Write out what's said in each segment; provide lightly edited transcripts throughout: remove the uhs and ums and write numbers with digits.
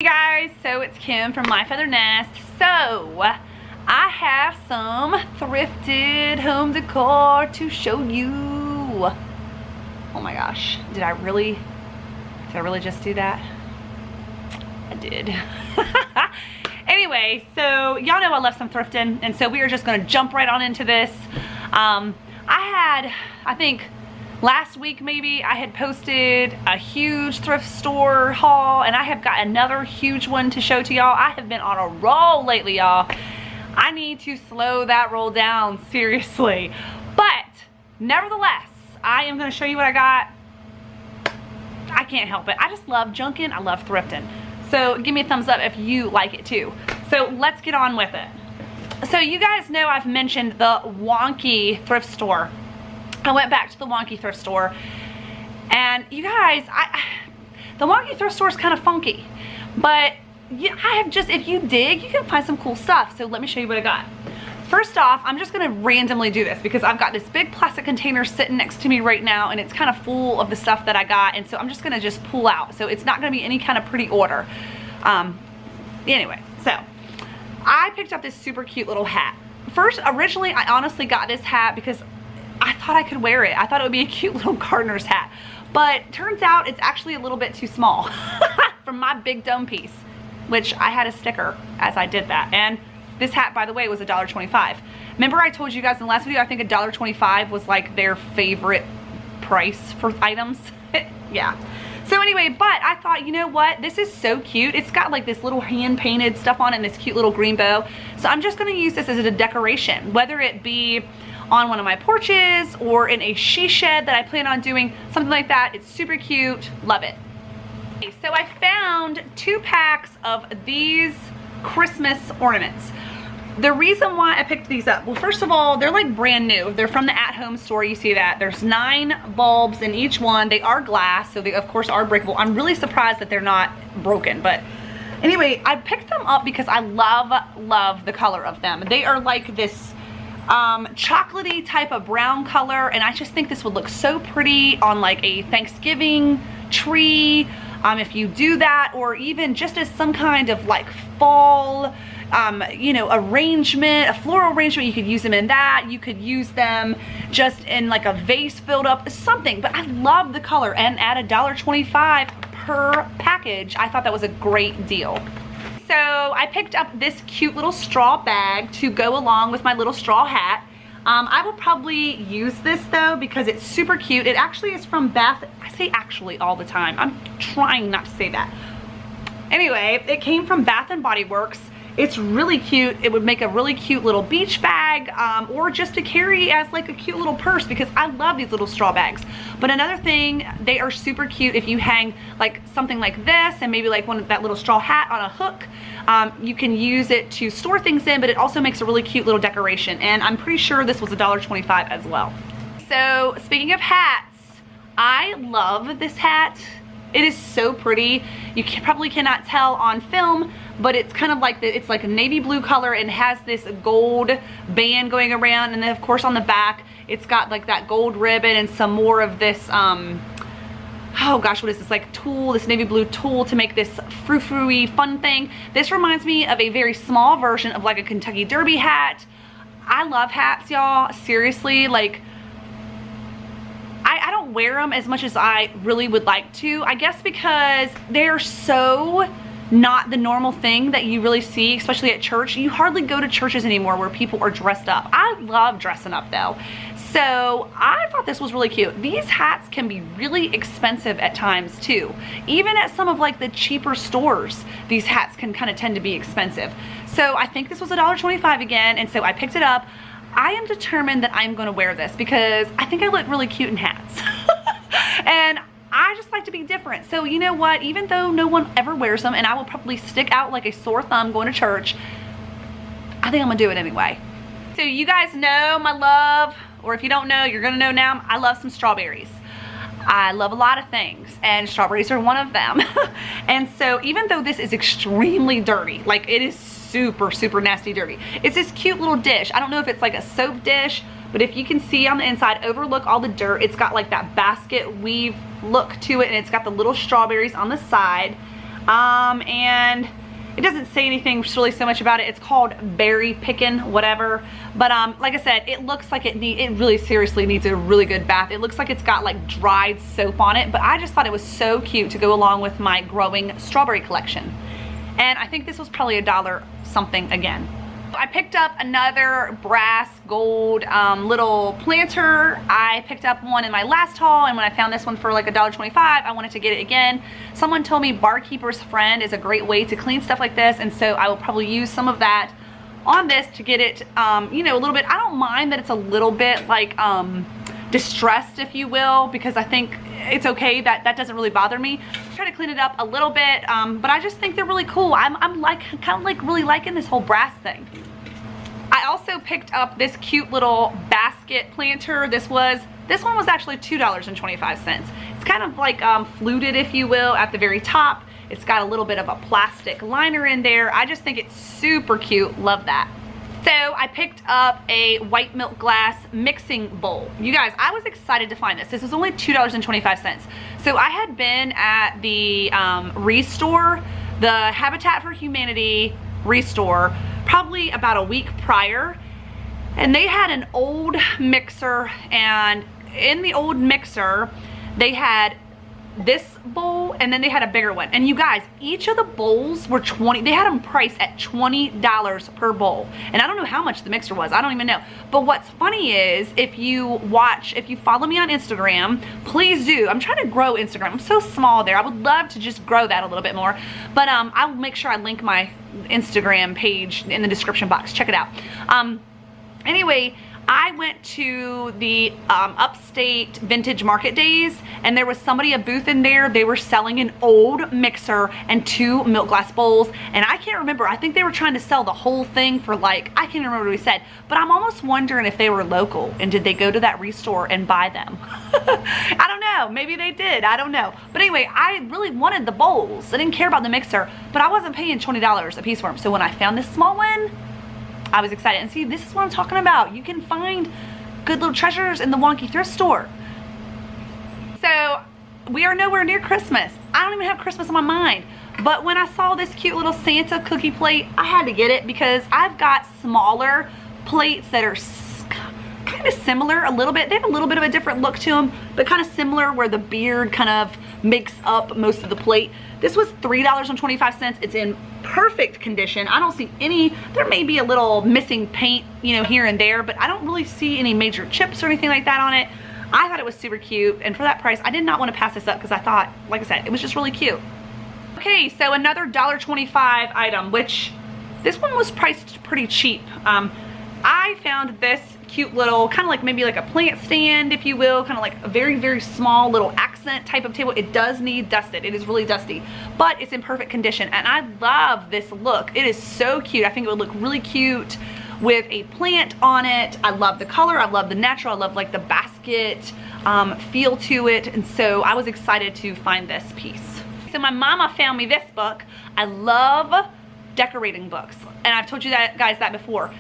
Hey guys, so it's Kim from MYFEATHEREDNEST. So I have some thrifted home decor to show you. Oh my gosh, did I really just do that? I did. Anyway, so y'all know I love some thrifting, and so we are just gonna jump right on into this. I think last week maybe I had posted a huge thrift store haul, and I have got another huge one to show to y'all. I have been on a roll lately, y'all. I need to slow that roll down, seriously. But nevertheless, I am going to show you what I got. I can't help it. I just love junking. I love thrifting. So give me a thumbs up if you like it too. So let's get on with it. So you guys know I've mentioned the wonky thrift store. I went back to the wonky thrift store, and you guys, the wonky thrift store is kind of funky, but if you dig, you can find some cool stuff. So let me show you what I got. First off, I'm just gonna randomly do this because I've got this big plastic container sitting next to me right now, and it's kind of full of the stuff that I got, and so I'm just gonna pull out. So it's not gonna be any kind of pretty order. Anyway, so I picked up this super cute little hat. First, originally, I honestly got this hat because I thought I could wear it. I thought it would be a cute little gardener's hat, but turns out it's actually a little bit too small for my big dome piece, which I had a sticker as I did that. And this hat, by the way, was $1.25. Remember I told you guys in the last video, I think $1.25 was like their favorite price for items. Yeah. So anyway, but I thought, you know what? This is so cute. It's got like this little hand-painted stuff on it and this cute little green bow. So I'm just gonna use this as a decoration, whether it be on one of my porches or in a she shed that I plan on doing, something like that. It's super cute. Love it. Okay, so I found 2 packs of these Christmas ornaments. The reason why I picked these up, well, first of all, they're like brand new. They're from the at-home store. You see that. There's 9 bulbs in each one. They are glass, so they of course are breakable. I'm really surprised that they're not broken, but anyway, I picked them up because I love the color of them. They are like this chocolatey type of brown color, and I just think this would look so pretty on like a Thanksgiving tree, if you do that, or even just as some kind of like fall you know, arrangement, a floral arrangement. You could use them in that. You could use them just in like a vase filled up, something. But I love the color, and at $1.25 per package, I thought that was a great deal. So I picked up this cute little straw bag to go along with my little straw hat. I will probably use this though because it's super cute. It actually is from Bath. I say actually all the time. I'm trying not to say that. Anyway, it came from Bath and Body Works. It's really cute. It would make a really cute little beach bag, or just to carry as like a cute little purse, because I love these little straw bags. But another thing, they are super cute if you hang like something like this and maybe like that little straw hat on a hook. You can use it to store things in, but it also makes a really cute little decoration. And I'm pretty sure this was $1.25 as well. So speaking of hats, I love this hat. It is so pretty. You probably cannot tell on film, but it's kind of like it's like a navy blue color and has this gold band going around, and then of course on the back it's got like that gold ribbon and some more of this oh gosh, what is this, like tulle, this navy blue tulle to make this frou-frou-y fun thing. This reminds me of a very small version of like a Kentucky Derby hat. I love hats, y'all, seriously. Like I don't wear them as much as I really would like to, I guess because they're so not the normal thing that you really see, especially at church. You hardly go to churches anymore where people are dressed up. I love dressing up though. So I thought this was really cute. These hats can be really expensive at times too. Even at some of like the cheaper stores, these hats can kind of tend to be expensive. So I think this was $1.25 again, and so I picked it up. I am determined that I'm gonna wear this because I think I look really cute in hats. And I just like to be different. So you know what, even though no one ever wears them and I will probably stick out like a sore thumb going to church, I think I'm gonna do it anyway. So you guys know my love, or if you don't know, you're gonna know now, I love some strawberries. I love a lot of things, and strawberries are one of them. And so even though this is extremely dirty, like it is super nasty dirty, it's this cute little dish. I don't know if it's like a soap dish, but if you can see on the inside, overlook all the dirt, it's got like that basket weave look to it, and it's got the little strawberries on the side. and it doesn't say anything really so much about it. It's called Berry Pickin' whatever. But like I said, it looks like it really seriously needs a really good bath. It looks like it's got like dried soap on it, but I just thought it was so cute to go along with my growing strawberry collection. And I think this was probably $1 something again. I picked up another brass gold little planter. I picked up one in my last haul, and when I found this one for like $1.25, I wanted to get it again. Someone told me Barkeeper's Friend is a great way to clean stuff like this, and so I will probably use some of that on this to get it, you know, a little bit. I don't mind that it's a little bit like distressed, if you will, because I think it's okay. That doesn't really bother me. Try to clean it up a little bit, but I just think they're really cool. I'm like kind of like really liking this whole brass thing. I also picked up this cute little basket planter. This one was actually $2.25. It's kind of like fluted, if you will, at the very top. It's got a little bit of a plastic liner in there. I just think it's super cute. Love that. So I picked up a white milk glass mixing bowl. You guys, I was excited to find this. This was only $2.25. So I had been at the Restore, the Habitat for Humanity Restore, probably about a week prior, and they had an old mixer, and in the old mixer they had this bowl and then they had a bigger one. And you guys, each of the bowls were they had them priced at $20 per bowl, and I don't know how much the mixer was. I don't even know. But what's funny is, if you follow me on Instagram, please do. I'm trying to grow Instagram. I'm so small there. I would love to just grow that a little bit more, but I'll make sure I link my Instagram page in the description box. Check it out. Anyway, I went to the Upstate Vintage Market Days, and there was a booth in there. They were selling an old mixer and 2 milk glass bowls, and I can't remember. I think they were trying to sell the whole thing for like, I can't remember what we said, but I'm almost wondering if they were local and did they go to that Restore and buy them. I don't know. Maybe they did. I don't know. But anyway, I really wanted the bowls. I didn't care about the mixer, but I wasn't paying $20 a piece for them. So when I found this small one, I was excited. And see, this is what I'm talking about. You can find good little treasures in the wonky thrift store. So we are nowhere near Christmas. I don't even have Christmas on my mind. But when I saw this cute little Santa cookie plate, I had to get it because I've got smaller plates that are kind of similar a little bit. They have a little bit of a different look to them, but kind of similar, where the beard kind of makes up most of the plate. This was $3.25. It's in perfect condition. I don't see there may be a little missing paint, you know, here and there, but I don't really see any major chips or anything like that on it. I thought it was super cute, and for that price, I did not want to pass this up because I thought, like I said, it was just really cute. Okay, so another $1.25 item, which this one was priced pretty cheap. I found this cute little, kind of like maybe like a plant stand, if you will, kind of like a very, very small little accent type of table. It does need dusted. It is really dusty, but it's in perfect condition, and I love this look. It is so cute. I think it would look really cute with a plant on it. I love the color. I love the natural. I love like the basket feel to it, and so I was excited to find this piece. So my mama found me this book. I love decorating books, and I've told you guys that before.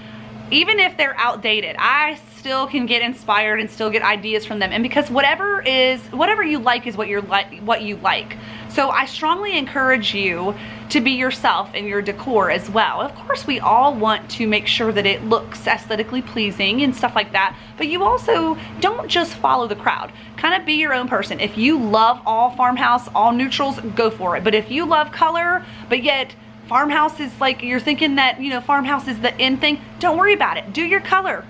Even if they're outdated, I still can get inspired and still get ideas from them. And because whatever you like is what you like. So I strongly encourage you to be yourself in your decor as well. Of course, we all want to make sure that it looks aesthetically pleasing and stuff like that, but you also don't just follow the crowd. Kind of be your own person. If you love all farmhouse, all neutrals, go for it. But if you love color, but yet farmhouse is like, you're thinking that, you know, farmhouse is the in thing, don't worry about it. Do your color.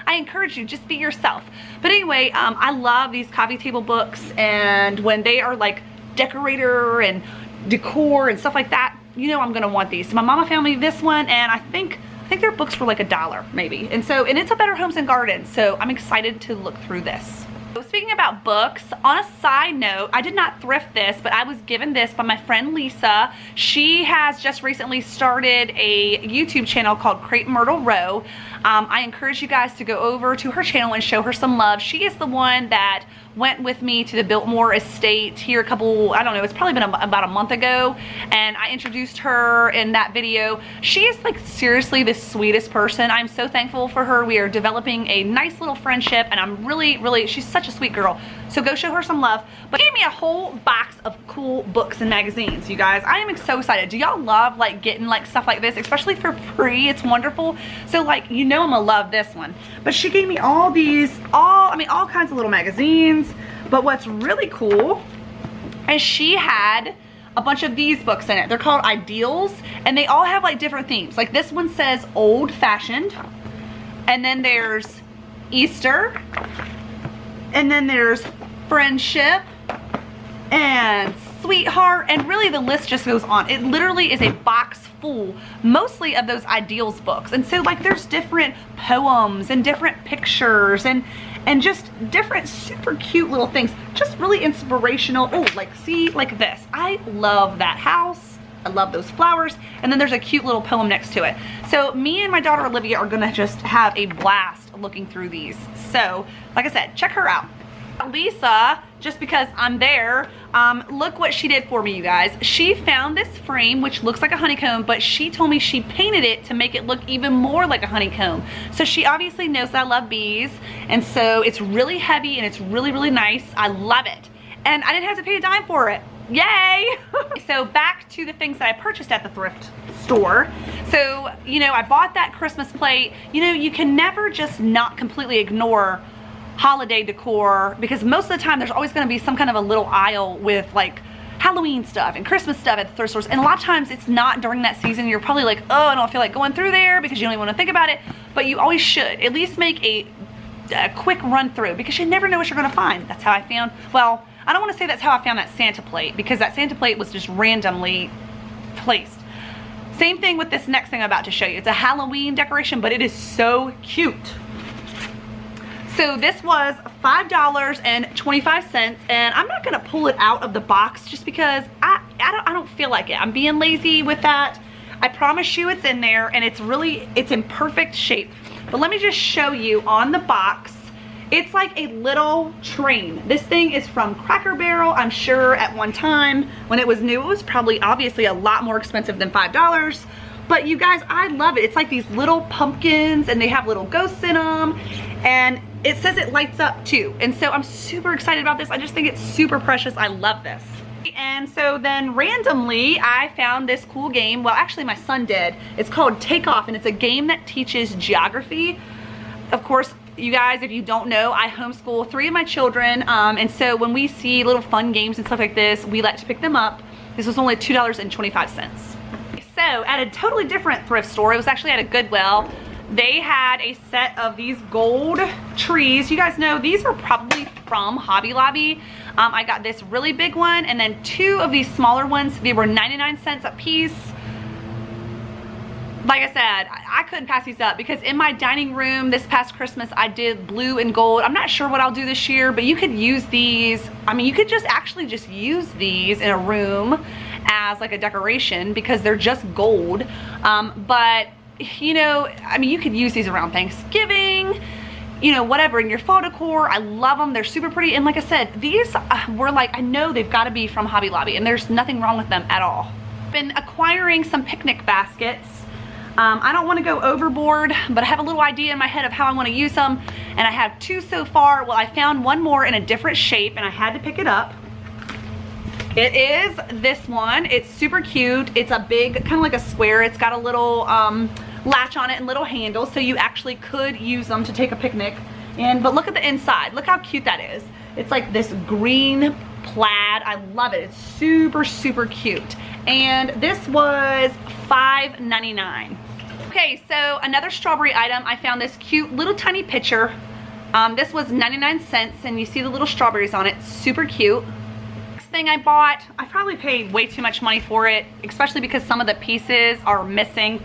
I encourage you, just be yourself. But anyway, I love these coffee table books, and when they are like decorator and decor and stuff like that, you know I'm gonna want these. So my mama found me this one, and I think their books were like $1 maybe. And it's a Better Homes and Gardens, so I'm excited to look through this. So speaking about books, on a side note, I did not thrift this, but I was given this by my friend Lisa. She has just recently started a YouTube channel called Crepe Myrtle Row. I encourage you guys to go over to her channel and show her some love. She is the one that went with me to the Biltmore estate here a couple, I don't know, it's probably been about a month ago, and I introduced her in that video. She is like seriously the sweetest person. I'm so thankful for her. We are developing a nice little friendship, and I'm really, she's such a sweet girl. So go show her some love. But she gave me a whole box of cool books and magazines, you guys. I am so excited. Do y'all love like getting like stuff like this, especially for free? It's wonderful. So like, you know I'm gonna love this one. But she gave me all these, all kinds of little magazines. But what's really cool is she had a bunch of these books in it. They're called Ideals, and they all have like different themes. Like this one says old fashioned, and then there's Easter, and then there's friendship and sweetheart, and really the list just goes on. It literally is a box full mostly of those Ideals books. And so like there's different poems and different pictures and just different super cute little things, just really inspirational. Oh, like see, like this. I love that house. I love those flowers. And then there's a cute little poem next to it. So me and my daughter Olivia are gonna just have a blast looking through these. So like I said, check her out. Lisa, just because I'm there, look what she did for me, you guys. She found this frame which looks like a honeycomb, but she told me she painted it to make it look even more like a honeycomb. So she obviously knows that I love bees, and so it's really heavy and it's really, really nice. I love it, and I didn't have to pay a dime for it. Yay! So back to the things that I purchased at the thrift store. So, you know, I bought that Christmas plate. You know, you can never just not completely ignore holiday decor, because most of the time there's always going to be some kind of a little aisle with like Halloween stuff and Christmas stuff at the thrift stores, and a lot of times it's not during that season. You're probably like, oh, I don't feel like going through there, because you don't even want to think about it. But you always should at least make a quick run through, because you never know what you're going to find. That's how I found, well, I don't want to say that's how I found that Santa plate, because that Santa plate was just randomly placed. Same thing with this next thing I'm about to show you. It's a Halloween decoration, but it is so cute. So this was $5.25, and I'm not gonna pull it out of the box just because I don't feel like it. I'm being lazy with that. I promise you it's in there, and it's in perfect shape. But let me just show you on the box. It's like a little train. This thing is from Cracker Barrel. I'm sure at one time when it was new, it was probably obviously a lot more expensive than $5. But you guys, I love it. It's like these little pumpkins, and they have little ghosts in them, and it says it lights up too. And so I'm super excited about this. I just think it's super precious. I love this. And so then randomly I found this cool game. Well, actually my son did. It's called Take Off, and it's a game that teaches geography. Of course, you guys, if you don't know, I homeschool 3 of my children. And so when we see little fun games and stuff like this, we like to pick them up. This was only $2.25. So at a totally different thrift store, it was actually at a Goodwill, they had a set of these gold trees. You guys know these are probably from Hobby Lobby. I got this really big one, and then 2 of these smaller ones. They were 99 cents a piece. Like I said, I couldn't pass these up, because in my dining room this past Christmas I did blue and gold. I'm not sure what I'll do this year, but you could use these. I mean, you could just actually just use these in a room as like a decoration, because they're just gold. But you know, I mean, you could use these around Thanksgiving, you know, whatever, in your fall decor. I love them. They're super pretty. And like I said, these were like, I know they've got to be from Hobby Lobby, and there's nothing wrong with them at all. Been acquiring some picnic baskets. I don't want to go overboard, but I have a little idea in my head of how I want to use them, and I have 2 so far. Well, I found one more in a different shape, and I had to pick it up. It is this one. It's super cute. It's a big, kind of like a square. It's got a little latch on it and little handles, so you actually could use them to take a picnic. But look at the inside. Look how cute that is. It's like this green plaid. I love it. It's super, super cute. And this was $5.99. Okay, so another strawberry item. I found this cute little tiny pitcher. This was 99 cents, and you see the little strawberries on it. Super cute. Thing I bought, I probably paid way too much money for it, especially because some of the pieces are missing,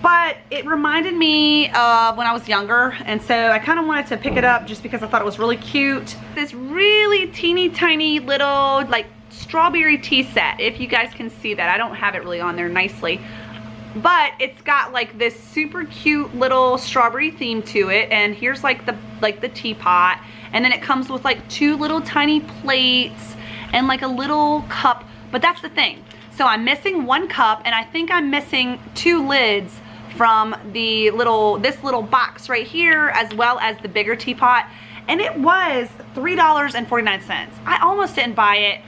but it reminded me of when I was younger, and so I kind of wanted to pick it up just because I thought it was really cute. This really teeny tiny little like strawberry tea set, if you guys can see that. I don't have it really on there nicely, but it's got like this super cute little strawberry theme to it, and here's like the teapot, and then it comes with like 2 little tiny plates and like a little cup. But that's the thing, so I'm missing 1 cup, and I think I'm missing 2 lids from the this little box right here, as well as the bigger teapot. and it was $3.49. I almost didn't buy it,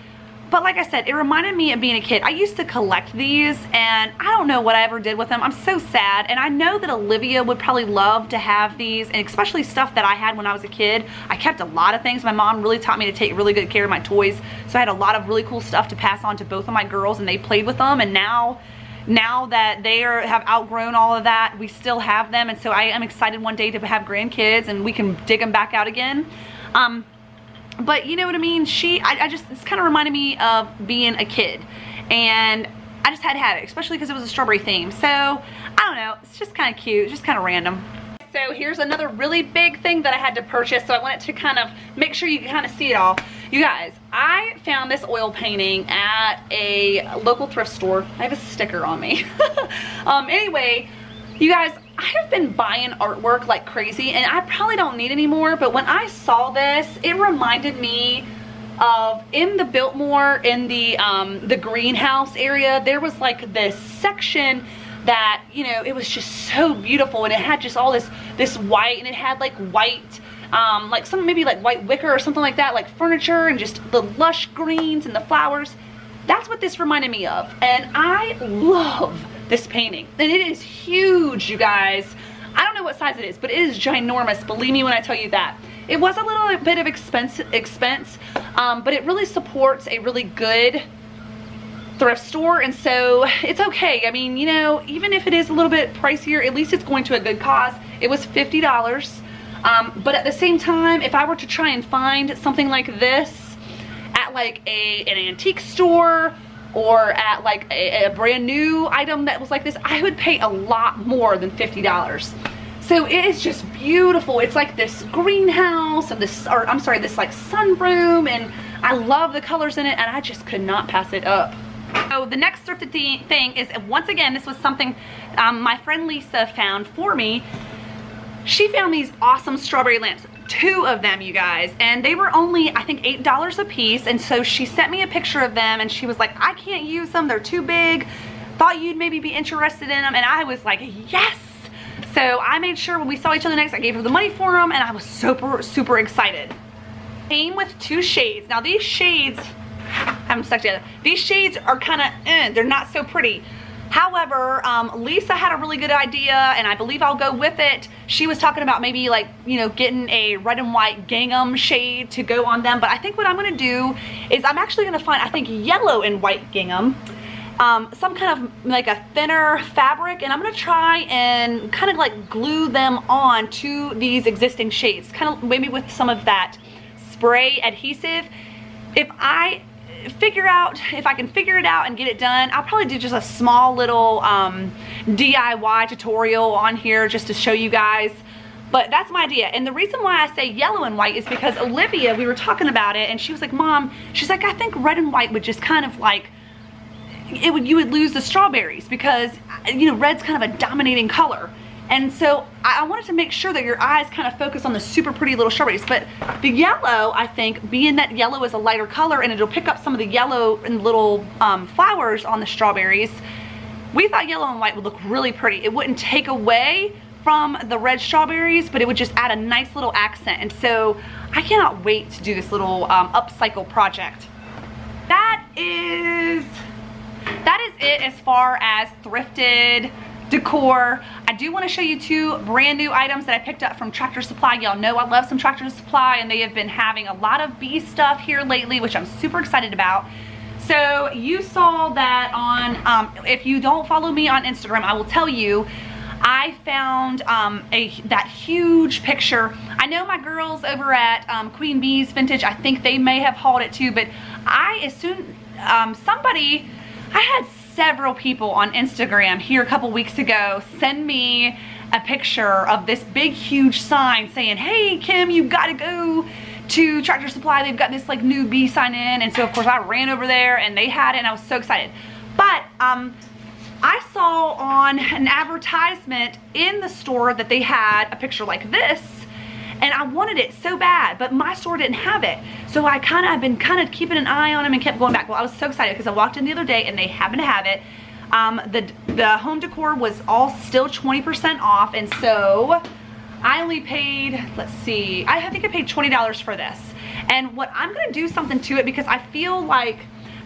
but like I said, it reminded me of being a kid. I used to collect these, and I don't know what I ever did with them. I'm so sad, and I know that Olivia would probably love to have these, and especially stuff that I had when I was a kid. I kept a lot of things. My mom really taught me to take really good care of my toys, so I had a lot of really cool stuff to pass on to both of my girls, and they played with them, and now that they have outgrown all of that, we still have them, and so I am excited one day to have grandkids, and we can dig them back out again. But you know what I mean? It's kind of reminded me of being a kid, and I just had to have it, especially because it was a strawberry theme. So I don't know, it's just kind of cute, just kind of random. So here's another really big thing that I had to purchase, so I wanted to kind of make sure you can kind of see it all. You guys, I found this oil painting at a local thrift store. I have a sticker on me. Anyway, you guys, I have been buying artwork like crazy, and I probably don't need any more, but when I saw this, it reminded me of in the Biltmore, in the greenhouse area, there was like this section that, you know, it was just so beautiful, and it had just all this white, and it had like white, like some maybe like white wicker or something like that, like furniture, and just the lush greens and the flowers. That's what this reminded me of, and I love this painting, and it is huge, you guys. I don't know what size it is, but it is ginormous, believe me when I tell you that. It was a little bit of expense, but it really supports a really good thrift store, and so it's okay. I mean, you know, even if it is a little bit pricier, at least it's going to a good cause. It was $50, but at the same time, if I were to try and find something like this at like an antique store, or at like a brand new item that was like this, I would pay a lot more than $50. So it is just beautiful. It's like this greenhouse and this, or I'm sorry, this like sunroom, and I love the colors in it, and I just could not pass it up. So the next thrifted thing is, once again, this was something my friend Lisa found for me. She found these awesome strawberry lamps, 2 of them, you guys, and they were only, I think, $8 a piece, and so she sent me a picture of them, and she was like, I can't use them, they're too big, thought you'd maybe be interested in them, and I was like, yes! So I made sure when we saw each other next, I gave her the money for them, and I was super excited. Came with 2 shades. Now these shades, I have them stuck together, these shades are kind of, they're not so pretty. However, Lisa had a really good idea, and I believe I'll go with it. She was talking about maybe, like, you know, getting a red and white gingham shade to go on them, but I think what I'm going to do is I'm actually going to find, I think, yellow and white gingham, some kind of like a thinner fabric, and I'm going to try and kind of like glue them on to these existing shades, kind of maybe with some of that spray adhesive. If I can figure it out and get it done, I'll probably do just a small little DIY tutorial on here just to show you guys, but that's my idea. And the reason why I say yellow and white is because Olivia, we were talking about it, and she was like, Mom, she's like, I think red and white would just kind of like, you would lose the strawberries, because, you know, red's kind of a dominating color. And so I wanted to make sure that your eyes kind of focus on the super pretty little strawberries. But the yellow, I think, being that yellow is a lighter color, and it'll pick up some of the yellow and little flowers on the strawberries, we thought yellow and white would look really pretty. It wouldn't take away from the red strawberries, but it would just add a nice little accent. And so I cannot wait to do this little upcycle project. That is it as far as thrifted decor. I do want to show you 2 brand new items that I picked up from Tractor Supply. Y'all know I love some Tractor Supply, and they have been having a lot of bee stuff here lately, which I'm super excited about. So you saw that on, if you don't follow me on Instagram, I will tell you, I found that huge picture. I know my girls over at Queen Bee's Vintage, I think they may have hauled it too, but I had several people on Instagram here a couple weeks ago send me a picture of this big huge sign saying, hey Kim, you've got to go to Tractor Supply, they've got this like new bee sign in. And so of course I ran over there, and they had it, and I was so excited. But I saw on an advertisement in the store that they had a picture like this, and I wanted it so bad, but my store didn't have it. So I've been kind of keeping an eye on them and kept going back. Well, I was so excited because I walked in the other day and they happened to have it. The home decor was all still 20% off, and so I only paid, let's see, I think I paid $20 for this. And what I'm gonna do something to it, because I feel like,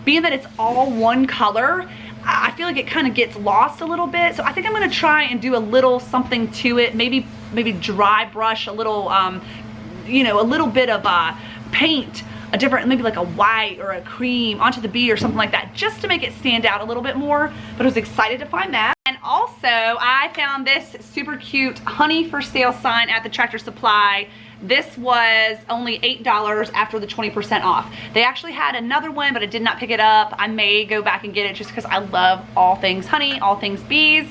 being that it's all one color, I feel like it kind of gets lost a little bit. So I think I'm gonna try and do a little something to it. Maybe dry brush a little, you know, a little bit of paint, a different, maybe like a white or a cream onto the bee or something like that, just to make it stand out a little bit more. But I was excited to find that. And also I found this super cute honey for sale sign at the Tractor Supply. This was only $8 after the 20% off. They actually had another one, but I did not pick it up. I may go back and get it just because I love all things honey, all things bees.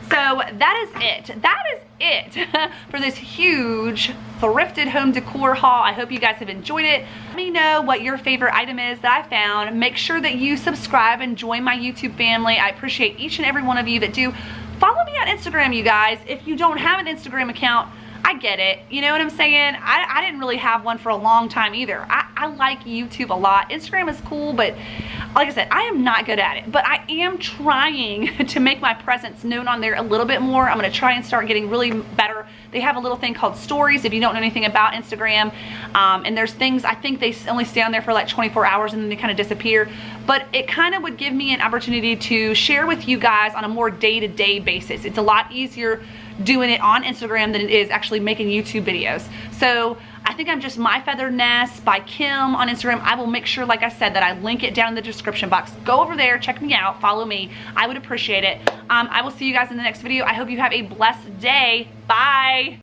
So that is it. That is it for this huge thrifted home decor haul. I hope you guys have enjoyed it. Let me know what your favorite item is that I found. Make sure that you subscribe and join my YouTube family. I appreciate each and every one of you that do. Follow me on Instagram, you guys. If you don't have an Instagram account, I get it. You know what I'm saying? I didn't really have one for a long time either. I like YouTube a lot. Instagram is cool, but like I said, I am not good at it. But I am trying to make my presence known on there a little bit more. I'm going to try and start getting really better. They have a little thing called stories if you don't know anything about Instagram. And there's things, I think they only stay on there for like 24 hours and then they kind of disappear. But it kind of would give me an opportunity to share with you guys on a more day-to-day basis. It's a lot easier doing it on Instagram than it is actually making YouTube videos. So I think I'm just MYFEATHEREDNEST by Kim on Instagram. I will make sure, like I said, that I link it down in the description box. Go over there, check me out, follow me. I would appreciate it. I will see you guys in the next video. I hope you have a blessed day. Bye.